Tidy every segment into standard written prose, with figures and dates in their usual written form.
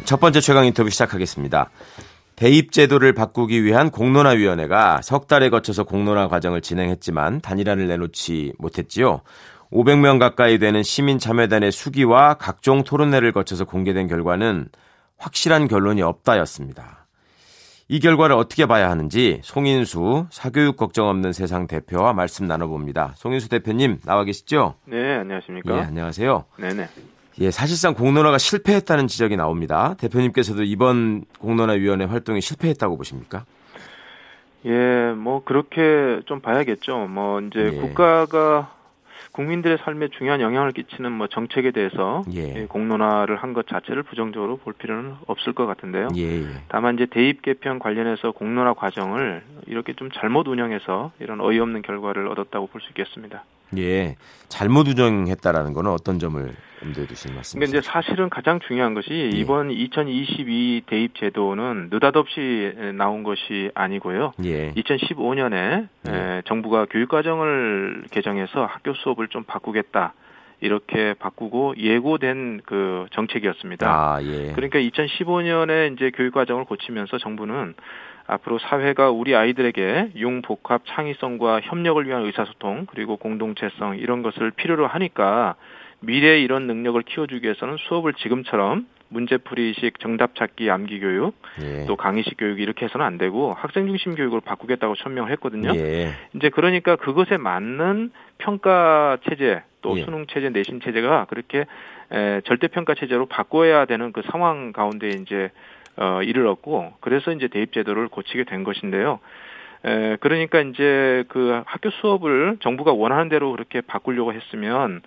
첫 번째 최강 인터뷰 시작하겠습니다. 대입제도를 바꾸기 위한 공론화위원회가 석 달에 거쳐서 공론화 과정을 진행했지만 단일안을 내놓지 못했지요. 500명 가까이 되는 시민참여단의 수기와 각종 토론회를 거쳐서 공개된 결과는 확실한 결론이 없다였습니다. 이 결과를 어떻게 봐야 하는지 송인수 사교육 걱정 없는 세상 대표와 말씀 나눠봅니다. 송인수 대표님 나와 계시죠? 네, 안녕하십니까? 예, 안녕하세요. 네네. 예, 사실상 공론화가 실패했다는 지적이 나옵니다. 대표님께서도 이번 공론화위원회 활동이 실패했다고 보십니까? 예, 뭐 그렇게 좀 봐야겠죠. 뭐 이제 국가가 국민들의 삶에 중요한 영향을 끼치는 뭐 정책에 대해서 공론화를 한 것 자체를 부정적으로 볼 필요는 없을 것 같은데요. 다만 이제 대입 개편 관련해서 공론화 과정을 이렇게 좀 잘못 운영해서 이런 어이없는 결과를 얻었다고 볼 수 있겠습니다. 예, 잘못 운영했다라는 거는 어떤 점을 염두에 두시는 말씀이세요? 그러니까 이제 사실은 가장 중요한 것이 이번 2022 대입 제도는 느닷없이 나온 것이 아니고요. 2015년에 정부가 교육과정을 개정해서 학교 수업을 좀 바꾸겠다. 이렇게 바꾸고 예고된 그 정책이었습니다. 그러니까 2015년에 이제 교육과정을 고치면서 정부는 앞으로 사회가 우리 아이들에게 융복합 창의성과 협력을 위한 의사소통 그리고 공동체성 이런 것을 필요로 하니까 미래에 이런 능력을 키워주기 위해서는 수업을 지금처럼 문제풀이식 정답찾기 암기 교육 또 강의식 교육 이렇게 해서는 안 되고 학생 중심 교육으로 바꾸겠다고 천명을 했거든요. 이제 그러니까 그것에 맞는 평가 체제 또 수능 체제 내신 체제가 그렇게 절대평가 체제로 바꿔야 되는 그 상황 가운데 이제 이르렀고 그래서 이제 대입 제도를 고치게 된 것인데요. 그러니까 이제 그 학교 수업을 정부가 원하는 대로 그렇게 바꾸려고 했으면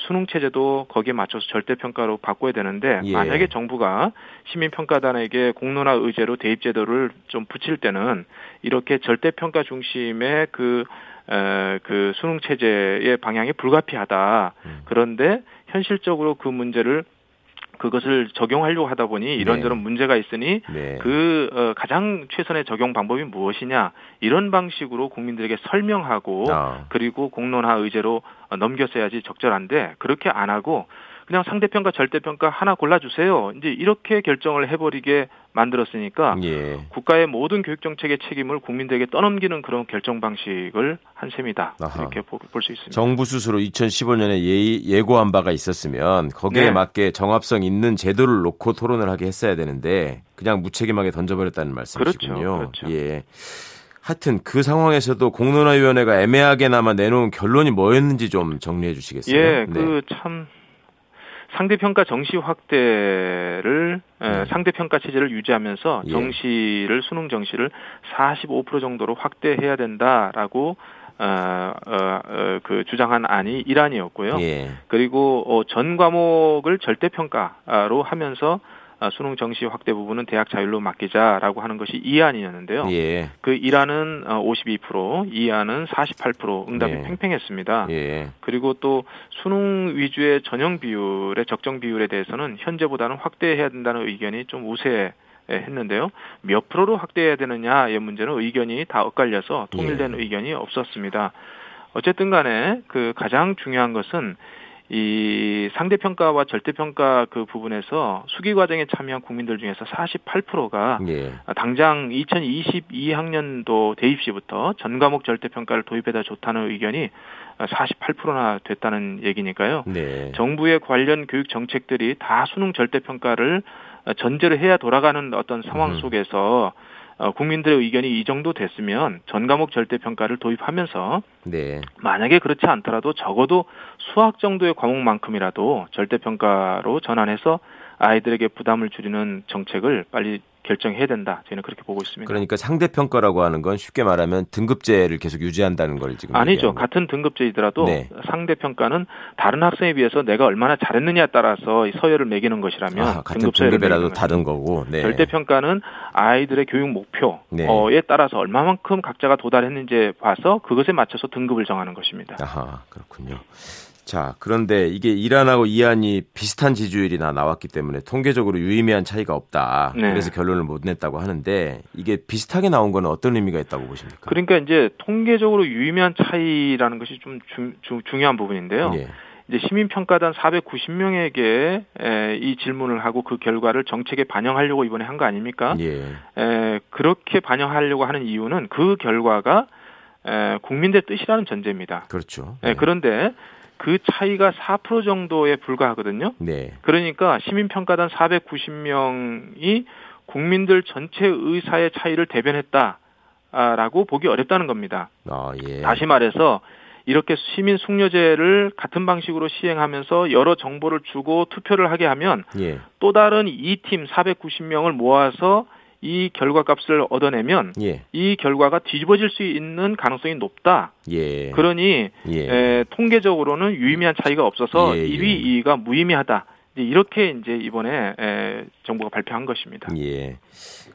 수능 체제도 거기에 맞춰서 절대평가로 바꿔야 되는데 만약에 정부가 시민평가단에게 공론화 의제로 대입 제도를 좀 붙일 때는 이렇게 절대평가 중심의 그 수능 체제의 방향이 불가피하다. 그런데 현실적으로 그 문제를 그것을 적용하려고 하다 보니 이런저런 문제가 있으니 가장 최선의 적용 방법이 무엇이냐 이런 방식으로 국민들에게 설명하고 그리고 공론화 의제로 넘겼어야지 적절한데 그렇게 안 하고 그냥 상대평가 절대평가 하나 골라주세요. 이제 이렇게 결정을 해버리게 만들었으니까 국가의 모든 교육정책의 책임을 국민들에게 떠넘기는 그런 결정 방식을 한 셈이다. 이렇게 볼 수 있습니다. 정부 스스로 2015년에 예고한 바가 있었으면 거기에 맞게 정합성 있는 제도를 놓고 토론을 하게 했어야 되는데 그냥 무책임하게 던져버렸다는 말씀이시군요. 그렇죠. 하여튼 그 상황에서도 공론화위원회가 애매하게나마 내놓은 결론이 뭐였는지 좀 정리해 주시겠어요? 참 상대평가 정시 확대를 상대평가 체제를 유지하면서 정시를 수능 정시를 45% 정도로 확대해야 된다라고 그 주장한 안이 1안이었고요. 그리고 전 과목을 절대평가로 하면서 수능 정시 확대 부분은 대학 자율로 맡기자라고 하는 것이 2안이었는데요. 그 1안은 52%, 2안은 48% 응답이 팽팽했습니다. 그리고 또 수능 위주의 전형 비율의 적정 비율에 대해서는 현재보다는 확대해야 된다는 의견이 좀 우세했는데요. 몇 프로로 확대해야 되느냐의 문제는 의견이 다 엇갈려서 통일된 의견이 없었습니다. 어쨌든 간에 그 가장 중요한 것은 이 상대평가와 절대평가 그 부분에서 수기 과정에 참여한 국민들 중에서 48%가 당장 2022학년도 대입 시부터 전 과목 절대평가를 도입해다 좋다는 의견이 48%나 됐다는 얘기니까요. 정부의 관련 교육 정책들이 다 수능 절대평가를 전제로 해야 돌아가는 어떤 상황 속에서 국민들의 의견이 이 정도 됐으면 전 과목 절대평가를 도입하면서 만약에 그렇지 않더라도 적어도 수학 정도의 과목만큼이라도 절대평가로 전환해서 아이들에게 부담을 줄이는 정책을 빨리 결정해야 된다. 저희는 그렇게 보고 있습니다. 그러니까 상대평가라고 하는 건 쉽게 말하면 등급제를 계속 유지한다는 걸 지금 아니죠. 같은 등급제이더라도 상대평가는 다른 학생에 비해서 내가 얼마나 잘했느냐에 따라서 서열을 매기는 것이라면 같은 등급이라도 다른 거고 절대평가는 아이들의 교육 목표에 따라서 얼마만큼 각자가 도달했는지에 봐서 그것에 맞춰서 등급을 정하는 것입니다. 그렇군요. 자, 그런데 이게 1안하고 2안이 비슷한 지지율이 나왔기 때문에 통계적으로 유의미한 차이가 없다. 그래서 결론을 못 냈다고 하는데 이게 비슷하게 나온 건 어떤 의미가 있다고 보십니까? 그러니까 이제 통계적으로 유의미한 차이라는 것이 좀 중요한 부분인데요. 이제 시민평가단 490명에게 이 질문을 하고 그 결과를 정책에 반영하려고 이번에 한 거 아닙니까? 그렇게 반영하려고 하는 이유는 그 결과가 국민들의 뜻이라는 전제입니다. 그렇죠. 그런데 그 차이가 4% 정도에 불과하거든요. 그러니까 시민평가단 490명이 국민들 전체 의사의 차이를 대변했다라고 보기 어렵다는 겁니다. 다시 말해서 이렇게 시민 숙려제를 같은 방식으로 시행하면서 여러 정보를 주고 투표를 하게 하면 또 다른 2팀 490명을 모아서 이 결과값을 얻어내면 이 결과가 뒤집어질 수 있는 가능성이 높다. 그러니 통계적으로는 유의미한 차이가 없어서 1위, 2위가 무의미하다. 이렇게 이제 이번에 정부가 발표한 것입니다.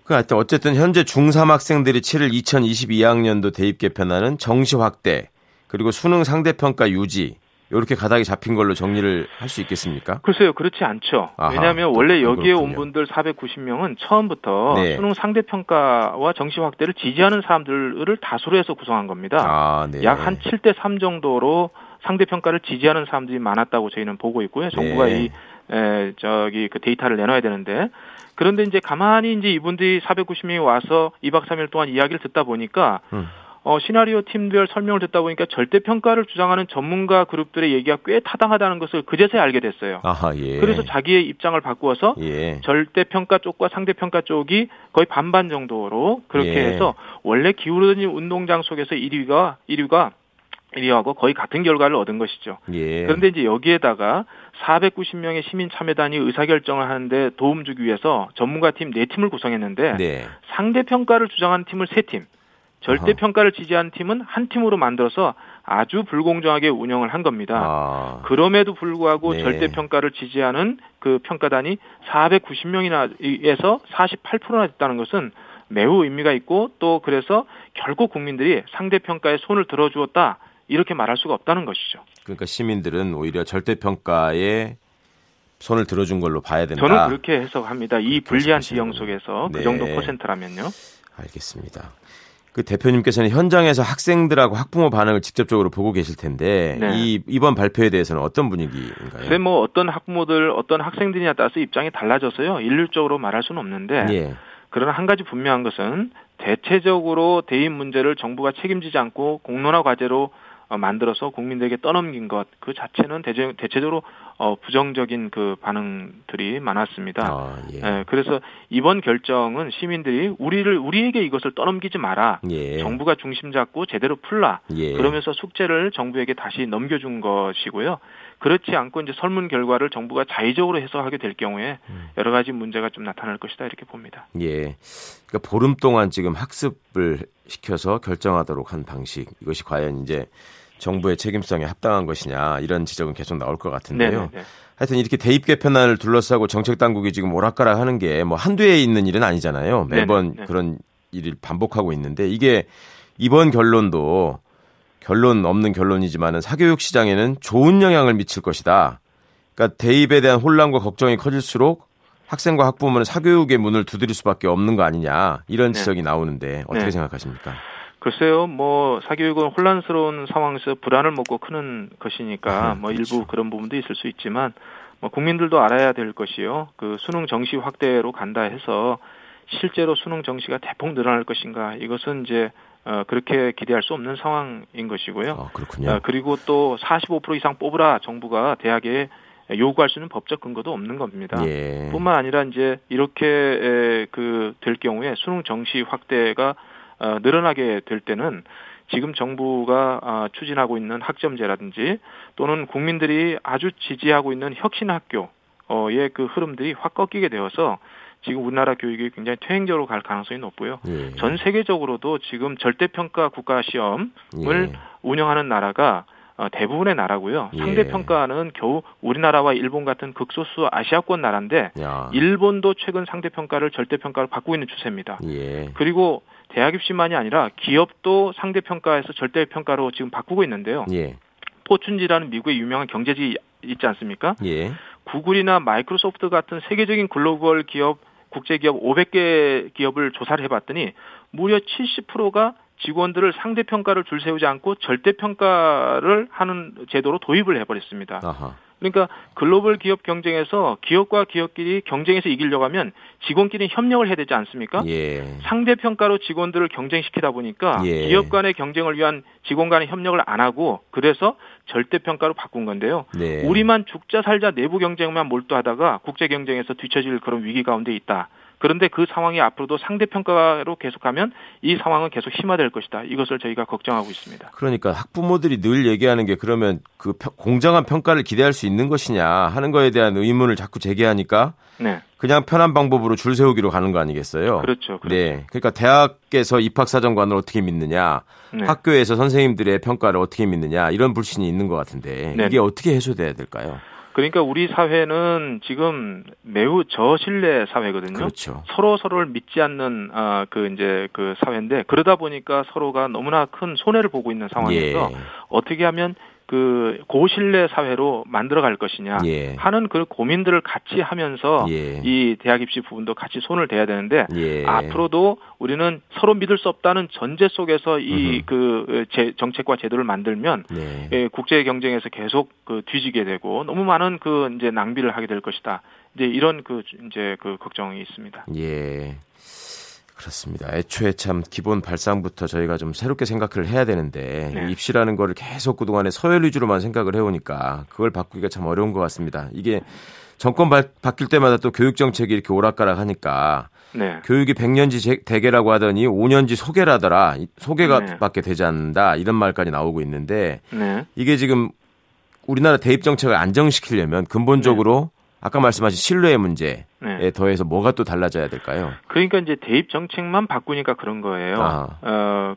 그러니까 어쨌든 현재 중3 학생들이 치를 2022학년도 대입 개편안은 정시 확대 그리고 수능 상대평가 유지 이렇게 가닥이 잡힌 걸로 정리를 할 수 있겠습니까? 글쎄요. 그렇지 않죠. 왜냐하면 원래 여기에 온 분들 490명은 처음부터 수능 상대평가와 정시 확대를 지지하는 사람들을 다수로 해서 구성한 겁니다. 약 한 7대3 정도로 상대평가를 지지하는 사람들이 많았다고 저희는 보고 있고요. 정부가 그 데이터를 내놔야 되는데 그런데 이제 가만히 이제 이분들이 490명이 와서 2박 3일 동안 이야기를 듣다 보니까 시나리오 팀별 설명을 듣다 보니까 절대평가를 주장하는 전문가 그룹들의 얘기가 꽤 타당하다는 것을 그제서야 알게 됐어요. 그래서 자기의 입장을 바꾸어서 절대평가 쪽과 상대평가 쪽이 거의 반반 정도로 그렇게 해서 원래 기울어진 운동장 속에서 1위하고 거의 같은 결과를 얻은 것이죠. 그런데 이제 여기에다가 490명의 시민 참여단이 의사결정을 하는데 도움 주기 위해서 전문가팀 4팀을 구성했는데 상대평가를 주장하는 팀을 3팀, 절대평가를 지지하는 팀은 한 팀으로 만들어서 아주 불공정하게 운영을 한 겁니다. 그럼에도 불구하고 절대평가를 지지하는 그 평가단이 490명이나에서 48%나 됐다는 것은 매우 의미가 있고 또 그래서 결국 국민들이 상대평가에 손을 들어주었다 이렇게 말할 수가 없다는 것이죠. 그러니까 시민들은 오히려 절대평가에 손을 들어준 걸로 봐야 된다. 저는 그렇게 해석합니다. 이 불리한 지형 속에서 그 정도 퍼센트라면요. 알겠습니다. 그 대표님께서는 현장에서 학생들하고 학부모 반응을 직접적으로 보고 계실 텐데 이번 발표에 대해서는 어떤 분위기인가요? 글쎄 뭐 어떤 학부모들, 어떤 학생들이냐에 따라서 입장이 달라져서요. 일률적으로 말할 수는 없는데 그러나 한 가지 분명한 것은 대체적으로 대입 문제를 정부가 책임지지 않고 공론화 과제로 만들어서 국민들에게 떠넘긴 것 그 자체는 대체적으로 부정적인 그 반응들이 많았습니다. 그래서 이번 결정은 시민들이 우리에게 이것을 떠넘기지 마라. 정부가 중심 잡고 제대로 풀라. 그러면서 숙제를 정부에게 다시 넘겨준 것이고요. 그렇지 않고 이제 설문 결과를 정부가 자의적으로 해석하게 될 경우에 여러 가지 문제가 좀 나타날 것이다 이렇게 봅니다. 그러니까 보름 동안 지금 학습을 시켜서 결정하도록 한 방식 이것이 과연 이제 정부의 책임성에 합당한 것이냐 이런 지적은 계속 나올 것 같은데요. 하여튼 이렇게 대입 개편안을 둘러싸고 정책 당국이 지금 오락가락하는 게 뭐 한두에 있는 일은 아니잖아요. 매번 그런 일을 반복하고 있는데 이게 이번 결론도 결론 없는 결론이지만은 사교육 시장에는 좋은 영향을 미칠 것이다. 그러니까 대입에 대한 혼란과 걱정이 커질수록 학생과 학부모는 사교육의 문을 두드릴 수밖에 없는 거 아니냐 이런 지적이 나오는데 어떻게 생각하십니까? 글쎄요, 뭐 사교육은 혼란스러운 상황에서 불안을 먹고 크는 것이니까 뭐 일부 그런 부분도 있을 수 있지만 뭐 국민들도 알아야 될 것이요. 그 수능 정시 확대로 간다 해서 실제로 수능 정시가 대폭 늘어날 것인가 이것은 이제 그렇게 기대할 수 없는 상황인 것이고요. 그렇군요. 그리고 또 45% 이상 뽑으라 정부가 대학에 요구할 수 있는 법적 근거도 없는 겁니다. 뿐만 아니라 이제 이렇게 될 경우에 수능 정시 확대가 늘어나게 될 때는 지금 정부가 추진하고 있는 학점제라든지 또는 국민들이 아주 지지하고 있는 혁신학교의 그 흐름들이 확 꺾이게 되어서 지금 우리나라 교육이 굉장히 퇴행적으로 갈 가능성이 높고요. 전 세계적으로도 지금 절대평가 국가시험을 운영하는 나라가 대부분의 나라고요. 상대평가는 겨우 우리나라와 일본 같은 극소수 아시아권 나라인데 일본도 최근 상대평가를 절대평가로 바꾸고 있는 추세입니다. 그리고 대학 입시만이 아니라 기업도 상대평가에서 절대평가로 지금 바꾸고 있는데요. 포춘지라는 미국의 유명한 경제지 있지 않습니까? 구글이나 마이크로소프트 같은 세계적인 글로벌 기업, 국제기업 500개 기업을 조사를 해봤더니 무려 70%가 직원들을 상대평가를 줄 세우지 않고 절대평가를 하는 제도로 도입을 해버렸습니다. 아하. 그러니까 글로벌 기업 경쟁에서 기업과 기업끼리 경쟁에서 이기려고 하면 직원끼리 협력을 해야 되지 않습니까? 예. 상대평가로 직원들을 경쟁시키다 보니까 예. 기업 간의 경쟁을 위한 직원 간의 협력을 안 하고 그래서 절대평가로 바꾼 건데요. 네. 우리만 죽자 살자 내부 경쟁만 몰두하다가 국제 경쟁에서 뒤처질 그런 위기 가운데 있다. 그런데 그 상황이 앞으로도 상대평가로 계속하면 이 상황은 계속 심화될 것이다. 이것을 저희가 걱정하고 있습니다. 그러니까 학부모들이 늘 얘기하는 게 그러면 그 공정한 평가를 기대할 수 있는 것이냐 하는 거에 대한 의문을 자꾸 제기하니까 네. 그냥 편한 방법으로 줄 세우기로 가는 거 아니겠어요? 그렇죠. 네. 그러니까 대학에서 입학사정관을 어떻게 믿느냐, 네. 학교에서 선생님들의 평가를 어떻게 믿느냐 이런 불신이 있는 것 같은데 네. 이게 어떻게 해소돼야 될까요? 그러니까 우리 사회는 지금 매우 저신뢰 사회거든요. 그렇죠. 서로를 믿지 않는 그 사회인데 그러다 보니까 서로가 너무나 큰 손해를 보고 있는 상황에서 예. 어떻게 하면 그 고신뢰 사회로 만들어갈 것이냐 예. 하는 그 고민들을 같이 하면서 예. 이 대학 입시 부분도 같이 손을 대야 되는데 예. 앞으로도 우리는 서로 믿을 수 없다는 전제 속에서 이 정책과 제도를 만들면 예, 국제 경쟁에서 계속 그 뒤지게 되고 너무 많은 그 이제 낭비를 하게 될 것이다. 이제 이런 그 걱정이 있습니다. 예. 그렇습니다. 애초에 참 기본 발상부터 저희가 좀 새롭게 생각을 해야 되는데 네. 입시라는 거를 계속 그동안에 서열 위주로만 생각을 해오니까 그걸 바꾸기가 참 어려운 것 같습니다. 이게 정권 바뀔 때마다 또 교육 정책이 이렇게 오락가락하니까 네. 교육이 100년지 대계라고 하더니 5년지 소개라더라. 소개가 네. 밖에 되지 않는다. 이런 말까지 나오고 있는데 네. 이게 지금 우리나라 대입 정책을 안정시키려면 근본적으로 네. 아까 말씀하신 신뢰의 문제에 네. 더해서 뭐가 또 달라져야 될까요? 그러니까 이제 대입 정책만 바꾸니까 그런 거예요.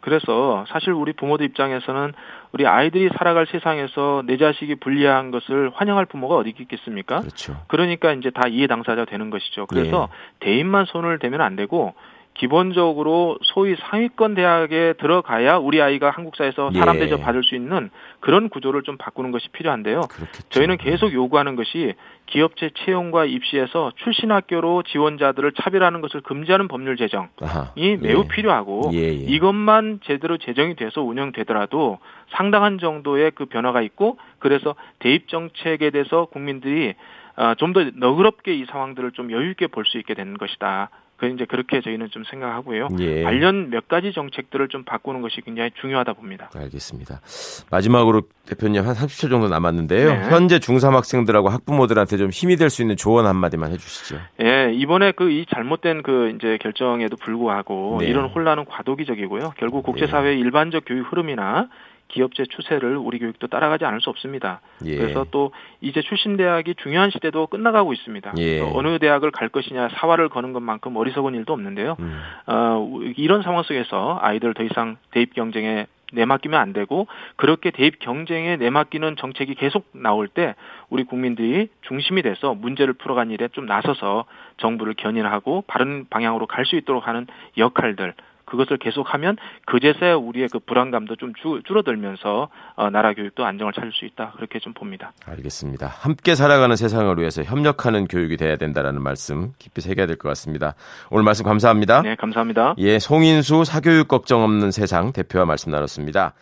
그래서 사실 우리 부모들 입장에서는 우리 아이들이 살아갈 세상에서 내 자식이 불리한 것을 환영할 부모가 어디 있겠습니까? 그렇죠. 그러니까 이제 다 이해 당사자가 되는 것이죠. 그래서 대입만 손을 대면 안 되고 기본적으로 소위 상위권 대학에 들어가야 우리 아이가 한국 사회에서 사람 대접 받을 수 있는 그런 구조를 좀 바꾸는 것이 필요한데요. 그렇겠죠. 저희는 계속 요구하는 것이 기업체 채용과 입시에서 출신 학교로 지원자들을 차별하는 것을 금지하는 법률 제정이 매우 필요하고 이것만 제대로 제정이 돼서 운영되더라도 상당한 정도의 그 변화가 있고 그래서 대입 정책에 대해서 국민들이 좀 더 너그럽게 이 상황들을 좀 여유 있게 볼 수 있게 되는 것이다. 이제 그렇게 저희는 좀 생각하고요. 관련 몇 가지 정책들을 좀 바꾸는 것이 굉장히 중요하다 봅니다. 알겠습니다. 마지막으로 대표님 한 30초 정도 남았는데요. 네. 현재 중3 학생들하고 학부모들한테 좀 힘이 될 수 있는 조언 한마디만 해주시죠. 예, 이번에 이 잘못된 이제 결정에도 불구하고 이런 혼란은 과도기적이고요. 결국 국제사회의 일반적 교육 흐름이나 기업체 추세를 우리 교육도 따라가지 않을 수 없습니다. 그래서 또 이제 출신 대학이 중요한 시대도 끝나가고 있습니다. 어느 대학을 갈 것이냐 사활을 거는 것만큼 어리석은 일도 없는데요. 이런 상황 속에서 아이들 더 이상 대입 경쟁에 내맡기면 안 되고 그렇게 대입 경쟁에 내맡기는 정책이 계속 나올 때 우리 국민들이 중심이 돼서 문제를 풀어가는 일에 좀 나서서 정부를 견인하고 바른 방향으로 갈 수 있도록 하는 역할들 그것을 계속하면 그제서야 우리의 그 불안감도 좀 줄어들면서 나라 교육도 안정을 찾을 수 있다. 그렇게 좀 봅니다. 알겠습니다. 함께 살아가는 세상을 위해서 협력하는 교육이 돼야 된다는 말씀 깊이 새겨야 될 것 같습니다. 오늘 말씀 감사합니다. 네, 감사합니다. 예, 송인수 사교육 걱정 없는 세상 대표와 말씀 나눴습니다.